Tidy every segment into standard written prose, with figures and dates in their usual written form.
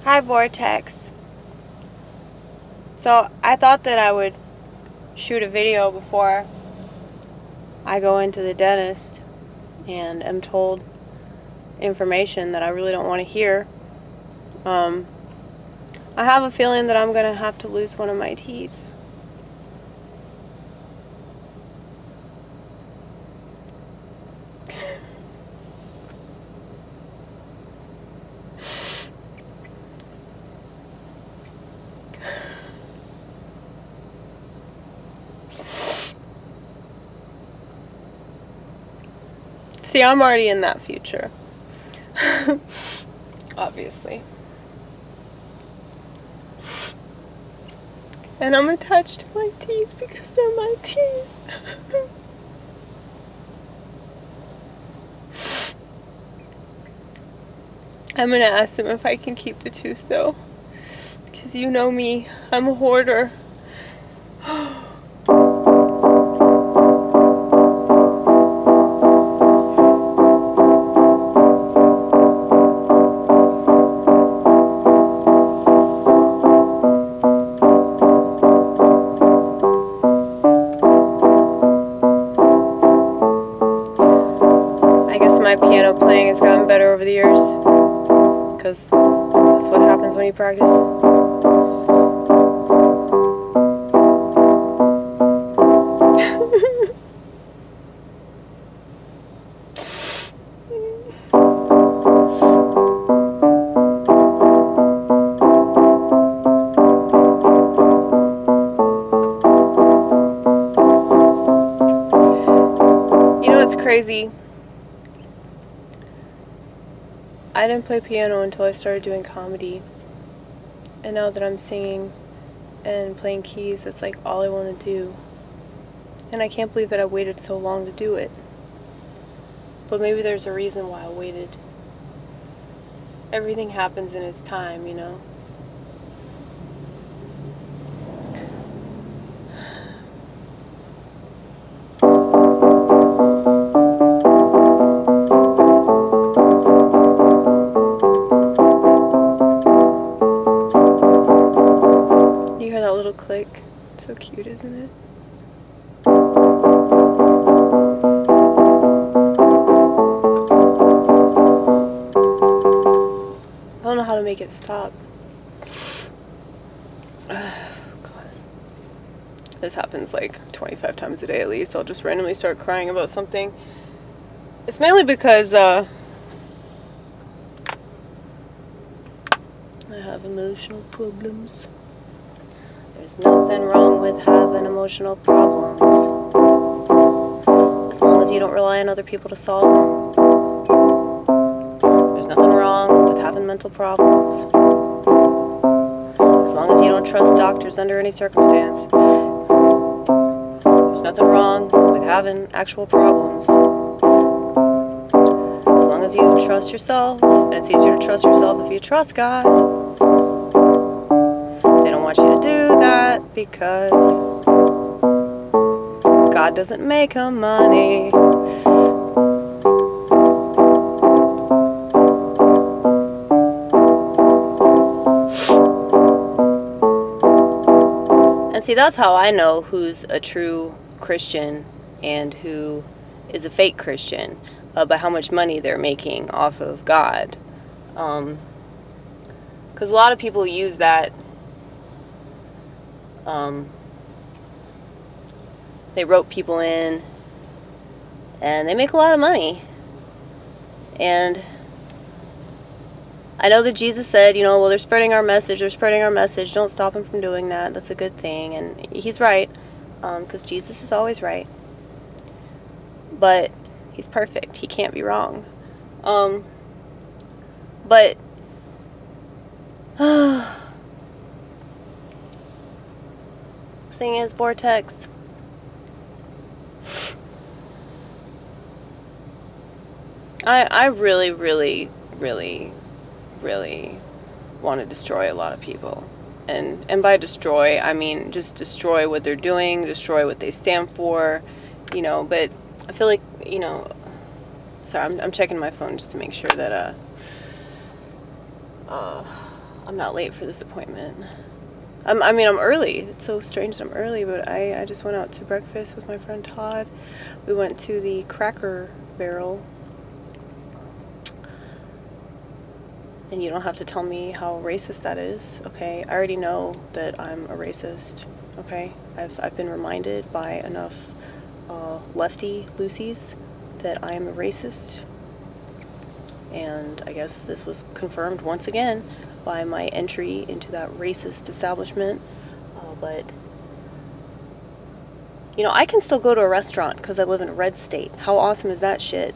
Hi, Vortex. So, I thought that I would shoot a video before I go into the dentist and am told information that I really don't want to hear. I have a feeling that I'm going to have to lose one of my teeth. See, I'm already in that future. Obviously. And I'm attached to my teeth because they're my teeth. I'm gonna ask them if I can keep the tooth though. Because you know me, I'm a hoarder. I guess my piano playing has gotten better over the years. Because that's what happens when you practice. You know what's crazy? I didn't play piano until I started doing comedy. And now that I'm singing and playing keys, it's like all I want to do. And I can't believe that I waited so long to do it. But maybe there's a reason why I waited. Everything happens in its time, you know? You hear that little click? It's so cute, isn't it? I don't know how to make it stop. God. This happens like 25 times a day at least. I'll just randomly start crying about something. It's mainly because I have emotional problems. There's nothing wrong with having emotional problems, as long as you don't rely on other people to solve them. There's nothing wrong with having mental problems, as long as you don't trust doctors under any circumstance. There's nothing wrong with having actual problems, as long as you trust yourself, and it's easier to trust yourself if you trust God. They don't want you to do that because God doesn't make money. And see, that's how I know who's a true Christian and who is a fake Christian, by how much money they're making off of God. Because a lot of people use that. They rope people in and they make a lot of money. And I know that Jesus said, well, they're spreading our message, don't stop them from doing that, that's a good thing. And he's right, because Jesus is always right. But he's perfect, he can't be wrong. But thing is, Vortex, I really, really, really, really want to destroy a lot of people. And by destroy, I mean just destroy what they're doing, destroy what they stand for, but I feel like, sorry, I'm checking my phone just to make sure that, I'm not late for this appointment. I mean, I'm early. It's so strange that I'm early, but I just went out to breakfast with my friend Todd. We went to the Cracker Barrel. And you don't have to tell me how racist that is, okay? I already know that I'm a racist, okay? I've been reminded by enough lefty Lucy's that I am a racist. And I guess this was confirmed once again by my entry into that racist establishment. But, you know, I can still go to a restaurant because I live in a red state. How awesome is that shit?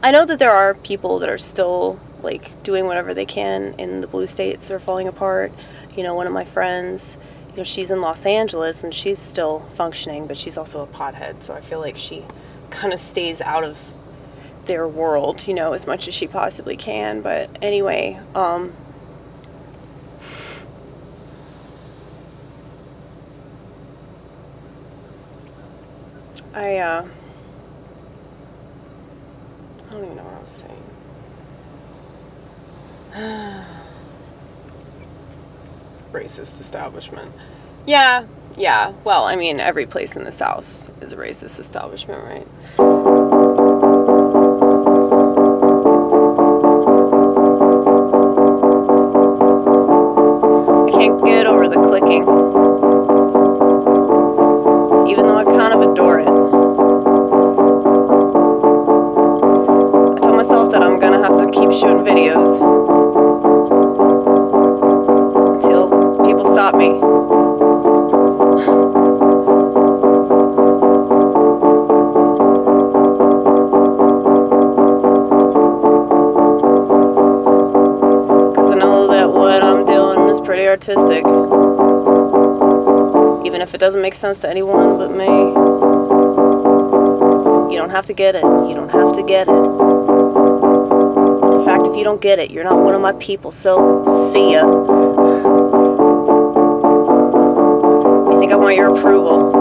I know that there are people that are still, like, doing whatever they can in the blue states that are falling apart. You know, one of my friends, you know, she's in Los Angeles and she's still functioning, but she's also a pothead, so I feel like she kind of stays out of their world, you know, as much as she possibly can. But anyway, I don't even know what I was saying. Racist establishment. Yeah. Well, I mean, every place in the South is a racist establishment, right? I can't get over the clicking. Even though I kind of adore it. I told myself that I'm gonna have to keep shooting videos until people stop me. Because I know that what I'm doing is pretty artistic. Even if it doesn't make sense to anyone but me. You don't have to get it. You don't have to get it. In fact, if you don't get it, you're not one of my people, so see ya. You think I want your approval?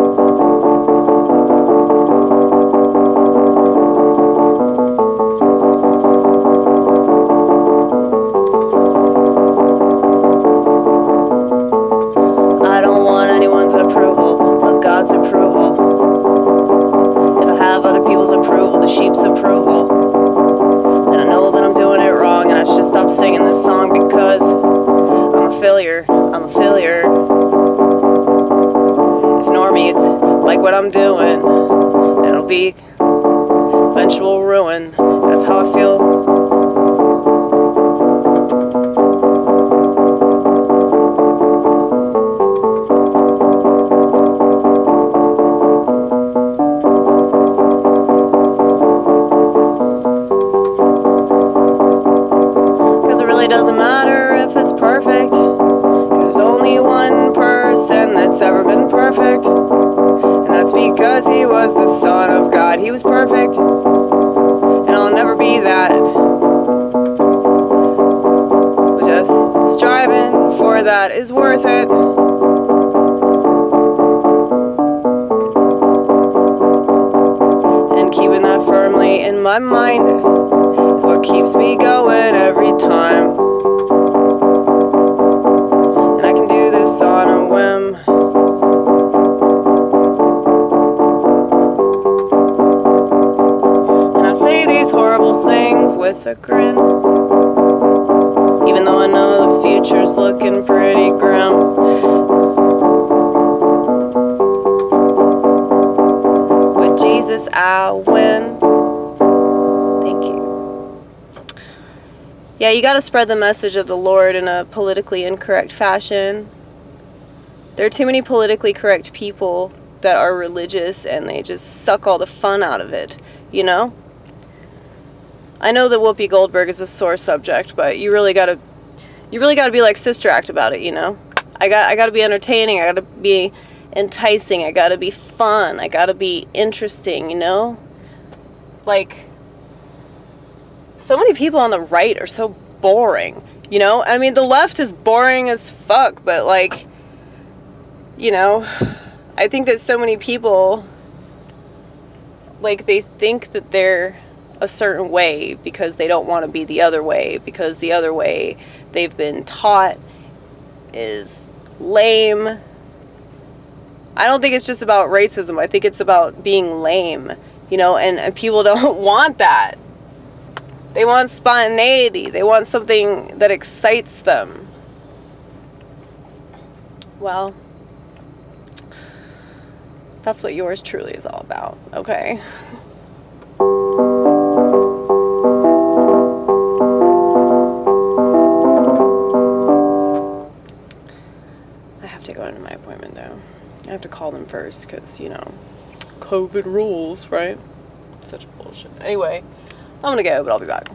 I don't want anyone's approval, but God's approval. If I have other people's approval, the sheep's approval, then I know that I'm doing it wrong and I should just stop singing this song because I'm a failure. I'm a failure. If normies like what I'm doing, then it'll be eventual ruin. That's how I feel. Doesn't matter if it's perfect. There's only one person that's ever been perfect, and that's because he was the Son of God. He was perfect, and I'll never be that. But just striving for that is worth it. And keeping that firmly in my mind is what keeps me going every time. And I can do this on a whim. And I say these horrible things with a grin, even though I know the future's looking pretty grim. With Jesus I win. Thank you. Yeah, you gotta spread the message of the Lord in a politically incorrect fashion. There are too many politically correct people that are religious and they just suck all the fun out of it, you know? I know that Whoopi Goldberg is a sore subject, but you really gotta be like Sister Act about it, you know? I gotta be entertaining, I gotta be enticing, I gotta be fun, I gotta be interesting, you know? Like, so many people on the right are so boring, you know? I mean, the left is boring as fuck, but, like, you know, I think that so many people, like, they think that they're a certain way because they don't want to be the other way, because the other way they've been taught is lame. I don't think it's just about racism. I think it's about being lame, you know, and people don't want that. They want spontaneity. They want something that excites them. Well, that's what yours truly is all about, okay? I have to go into my appointment, though. I have to call them first because, you know, COVID rules, right? Such bullshit. Anyway, I'm gonna go, but I'll be back.